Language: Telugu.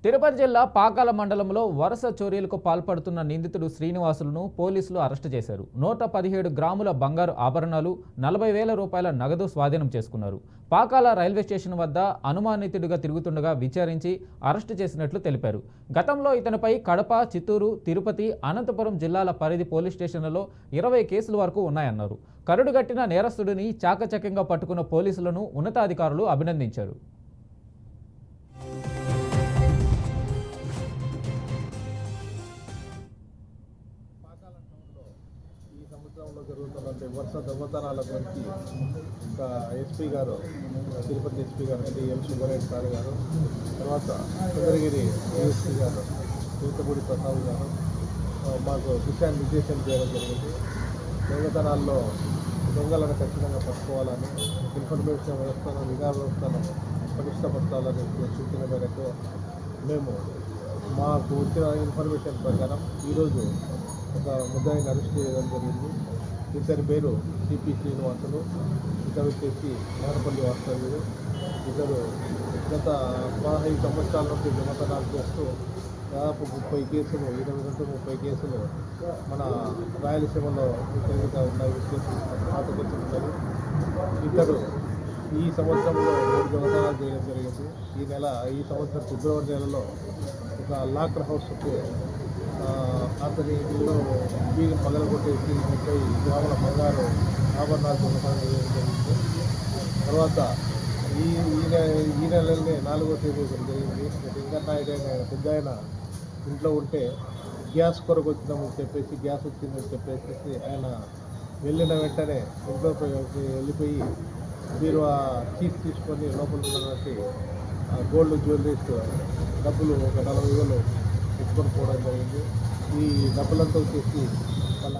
తిరుపతి జిల్లా పాకాల మండలంలో వరుస చోరీలకు పాల్పడుతున్న నిందితుడు శ్రీనివాసులను పోలీసులు అరెస్టు చేశారు. 117 గ్రాముల బంగారు ఆభరణాలు, 40,000 రూపాయల నగదు స్వాధీనం చేసుకున్నారు. పాకాల రైల్వే స్టేషన్ వద్ద అనుమానితుడిగా తిరుగుతుండగా విచారించి అరెస్టు చేసినట్లు తెలిపారు. గతంలో ఇతనిపై కడప, చిత్తూరు, తిరుపతి, అనంతపురం జిల్లాల పరిధి పోలీస్ స్టేషన్లలో 20 కేసుల వరకు ఉన్నాయన్నారు. కరుడుగట్టిన నేరస్తుడిని చాకచక్యంగా పట్టుకున్న పోలీసులను ఉన్నతాధికారులు అభినందించారు. ఈ సంవత్సరంలో జరుగుతున్న వరుస దొంగతనాల గురించి ఇంకా ఎస్పీ గారు, తిరుపతి ఎస్పీ గారు అంటే ఎం సుబ్బారెడ్డి సార్ గారు, తర్వాత చంద్రగిరి ఏఎస్పీ గారు తీర్థపూడి ప్రసాద్ గారు మాకు దిశానిర్దేశం చేయడం జరిగింది. దొంగతనాల్లో దొంగలను ఖచ్చితంగా పట్టుకోవాలని, ఇన్ఫర్మేషన్ వ్యవస్థను, నిఘా వ్యవస్థను పటిష్టపరచాలని సూచన మేరకు మేము మాకు వచ్చిన ఇన్ఫర్మేషన్ ప్రకారం ఈరోజు ఒక ముద్దాయిని అరెస్ట్ చేయడం జరిగింది. ఇతని పేరు సిపి శ్రీనివాసులు, ఇతను వచ్చేసి మహనపల్లి వాస్తవ్యుడు. ఇతడు గత 15 సంవత్సరాల నుండి దొంగతనాలు చేస్తూ దాదాపు 30 కేసులు, 20 నుండి 30 కేసులు మన రాయలసీమలో విపరీతంగా ఉన్నాయి. పాత కేసులు ఉన్నాయి. ఇతడు ఈ సంవత్సరంలో 3 దొంగతనాలు చేయడం జరిగింది. ఈ సంవత్సరం ఫిబ్రవరి నెలలో ఒక లాకర్ హౌస్కు అతని ఇంట్లో బీగం పగలగొట్టేసి 30 గ్రాముల బంగారు ఆభరణాలు దొంగతనం చేయడం జరిగింది. తర్వాత ఈ నెలలోనే 4వ తేదీ జరిగింది. వెంకటనాయుడు అనే పెద్ద ఆయన ఇంట్లో ఉంటే గ్యాస్ కొరకు వచ్చిందని చెప్పేసి, గ్యాస్ వచ్చిందని చెప్పేసి ఆయన వెళ్ళిన వెంటనే ఇంట్లోకి వెళ్ళిపోయి మీరు ఆ చీజ్ తీసుకొని లోపల ఉన్నటువంటి గోల్డ్ జ్యువెలరీస్ డబ్బులు ఒక 40,000 ఎత్తుకొని పోవడం జరిగింది. ఈ డబ్బులంతా వచ్చేసి వాళ్ళ